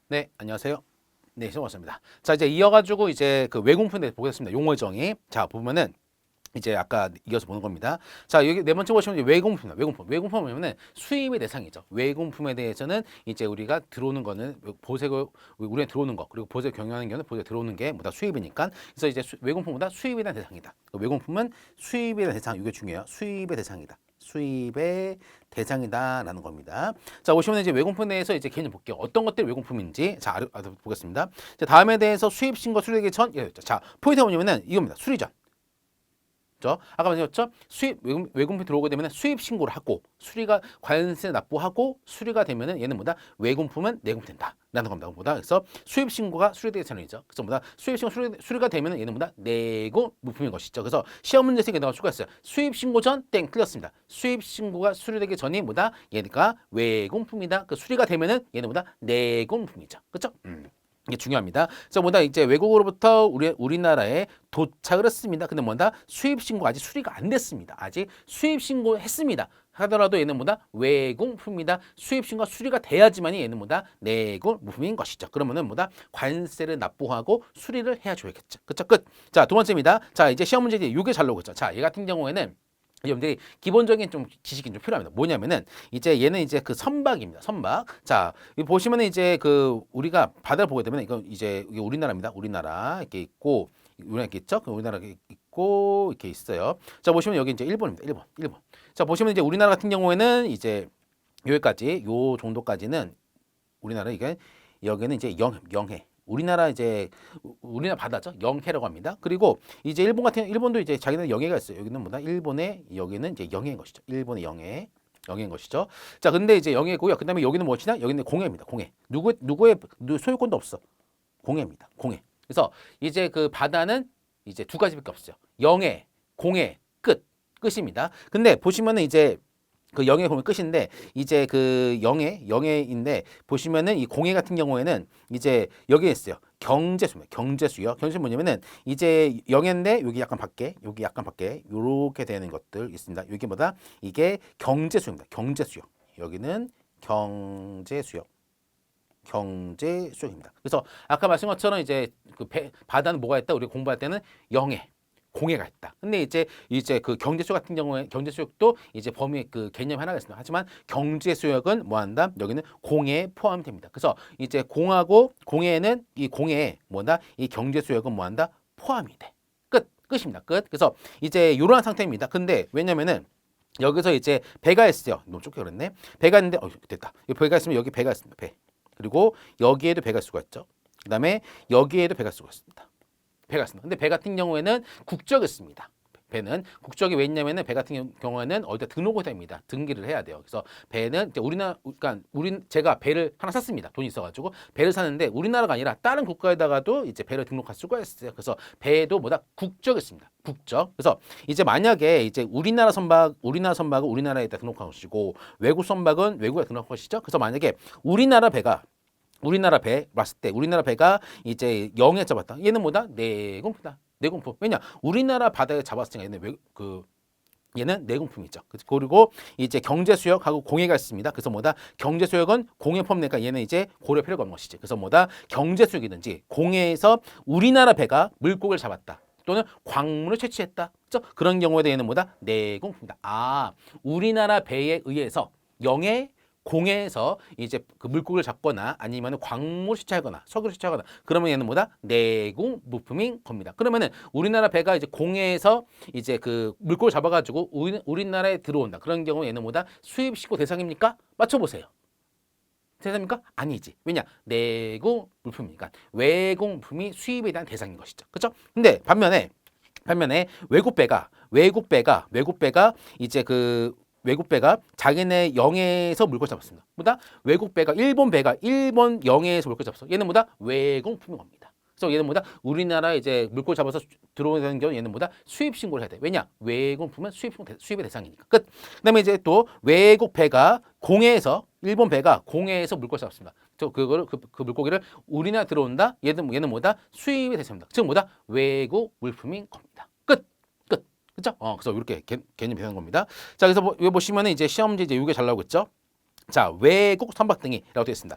네, 안녕하세요. 네, 수고하셨습니다. 자, 이제 이어가지고 이제 그 외국품에 대해서 보겠습니다. 용어 정의. 자, 보면은 이제 아까 이어서 보는 겁니다. 자, 여기 네 번째 보시면 이제 외국품입니다. 외국품. 외국품은 수입의 대상이죠. 외국품에 대해서는 이제 우리가 들어오는 거는 보색을 우리가 들어오는 거 그리고 보색 경영하는 경우는 보색 들어오는 게 뭐다 수입이니까. 그래서 이제 외국품보다 수입에 대한 대상이다. 외국품은 수입에 대한 대상. 이게 중요해요. 수입의 대상이다. 수입의 대상이다라는 겁니다. 자, 보시면 이제 외국품 내에서 이제 개념 볼게요. 어떤 것들이 외국품인지 자, 보겠습니다. 자, 다음에 대해서 수입 신고 수리되기 전, 자, 포인트가 뭐냐면은 이겁니다. 수리 전. 아까 말씀드렸죠? 수입 외국품이 들어오게 되면 수입 신고를 하고 수리가 관세 납부하고 수리가 되면은 얘는 뭐다? 외국품은 내공된다. 라는 겁니다. 뭐다? 그래서 수입 신고가 수리되기 전이죠. 그래서 뭐다? 수입 신고 수리가 되면은 얘는 뭐다? 내공 물품인 것이죠. 그래서 시험 문제에서 이게 나와 추가했어요. 수입 신고 전 땡 틀렸습니다. 수입 신고가 수리되기 전이 뭐다? 얘가 외공품이다. 그 수리가 되면은 얘는 뭐다? 내공품이죠. 그렇죠? 이게 중요합니다. 그래서 뭐다 이제 외국으로부터 우리나라에 도착을 했습니다. 근데 뭐다 수입 신고 아직 수리가 안 됐습니다. 아직 수입 신고했습니다. 하더라도 얘는 뭐다 외국품이다. 수입 신고가 수리가 돼야지만이 얘는 뭐다 내국물품인 것이죠. 그러면은 뭐다 관세를 납부하고 수리를 해줘야겠죠. 그쵸 끝. 자, 두 번째입니다. 자, 이제 시험 문제 이제 요게 잘 나오겠죠. 자, 얘 같은 경우에는 여러분들이 기본적인 좀 지식이 좀 필요합니다. 뭐냐면은 이제 얘는 이제 그 선박입니다. 선박. 자, 여기 보시면은 이제 그 우리가 바다를 보게 되면 이거 이제 이게 우리나라입니다. 우리나라 이렇게 있고 우리나라 이렇게 있죠? 우리나라 이렇게 있고 이렇게 있어요. 자, 보시면 여기 이제 일본입니다. 일본. 자, 보시면 이제 우리나라 같은 경우에는 이제 여기까지 요 정도까지는 우리나라 이게 여기는 이제 영해. 우리나라 이제 우리나라 바다죠. 영해라고 합니다. 그리고 이제 일본도 이제 자기는 영해가 있어요. 여기는 뭐다? 일본의 여기는 이제 영해인 것이죠. 일본의 영해인 것이죠. 자, 근데 이제 영해고요. 그다음에 여기는 무엇이냐? 여기는 공해입니다. 공해. 누구의 소유권도 없어. 공해입니다. 공해. 그래서 이제 그 바다는 이제 두 가지밖에 없어요. 영해, 공해, 끝입니다. 근데 보시면은 이제 그 영해 보면 끝인데 이제 그 영해인데 보시면은 이 공해 같은 경우에는 이제 여기에 있어요. 경제수입니다. 경제수요. 경제수 뭐냐면은 이제 영해인데 여기 약간 밖에 요렇게 되는 것들 있습니다. 여기 뭐다? 이게 경제수입니다. 경제수요. 여기는 경제수역입니다. 그래서 아까 말씀한 것처럼 이제 그 바다는 뭐가 있다? 우리 공부할 때는 영해, 공해가 있다. 근데 이제 그 경제수역 같은 경우에 경제수역도 이제 범위 그 개념 하나가 있습니다. 하지만 경제수역은 뭐한다? 여기는 공해에 포함됩니다. 그래서 이제 공하고 공해는 이 공해에 뭐다? 이 경제수역은 뭐한다? 포함이 돼. 끝입니다. 끝. 그래서 이제 이러한 상태입니다. 근데 왜냐면은 여기서 이제 배가 있어요. 너무 좁게 그랬네. 배가 있는데 됐다. 여기 배가 있으면 여기 배가 있습니다. 배. 그리고 여기에도 배가 수가 있죠. 그다음에 여기에도 배가 수가 있습니다. 배가 있습니다. 근데 배 같은 경우에는 국적이 있습니다. 배는 국적이 왜 있냐면은 배 같은 경우에는 어디다 등록을 됩니다. 등기를 해야 돼요. 그래서 배는 이제 그러니까 제가 배를 하나 샀습니다. 돈이 있어가지고 배를 사는데 우리나라가 아니라 다른 국가에다가도 이제 배를 등록할 수가 있어요. 그래서 배도 뭐다 국적이 있습니다. 국적. 그래서 이제 만약에 이제 우리나라 선박은 우리나라에다 등록한 것이고 외국 선박은 외국에 등록한 것이죠. 그래서 만약에 우리나라 배 왔을 때 우리나라 배가 이제 영에 잡았다. 얘는 뭐다? 내공품이다. 내공품. 왜냐? 우리나라 바다에 잡았으니까 얘는 내공품이죠. 그리고 이제 경제수역하고 공해가 있습니다. 그래서 뭐다? 경제수역은 공해 포함되니까 얘는 이제 고려 필요가 없는 것이지. 그래서 뭐다? 경제수역이든지 공해에서 우리나라 배가 물고기를 잡았다. 또는 광물을 채취했다. 그렇죠? 그런 경우에도 얘는 뭐다? 내공품이다. 아, 우리나라 배에 의해서 영해 공해에서 이제 그 물고기를 잡거나 아니면 광물 채취하거나 석유를 채취하거나 그러면 얘는 뭐다? 내공 물품인 겁니다. 그러면은 우리나라 배가 이제 공해에서 이제 그 물고기를 잡아가지고 우리나라에 들어온다. 그런 경우 얘는 뭐다? 수입 신고 대상입니까? 맞춰보세요. 대상입니까? 아니지. 왜냐? 내공 물품이니까 외공품이 수입에 대한 대상인 것이죠. 그렇죠? 근데 반면에 외국 배가 이제 그 외국 배가 자기네 영해에서 물고기 잡았습니다. 뭐다? 외국 배가 일본 영해에서 물고기 잡았어. 얘는 뭐다? 외공품인 겁니다. 그래서 얘는 뭐다? 우리나라 이제 물고기 잡아서 들어오는 경우 얘는 뭐다? 수입 신고를 해야 돼. 왜냐? 외공품은 수입의 대상이니까. 끝. 그다음에 이제 또 외국 배가 일본 배가 공해에서 물고기 잡았습니다. 그 물고기를 우리나라 들어온다. 얘는 뭐다? 수입의 대상입니다. 즉 뭐다? 외국 물품인 겁니다. 그렇죠? 그래서 이렇게 개념이 되는 겁니다. 자, 그래서 여기 보시면은 이제 시험 문제 이제 이게 잘 나오고 있죠? 자, 외국 선박 등이라고 되어 있습니다.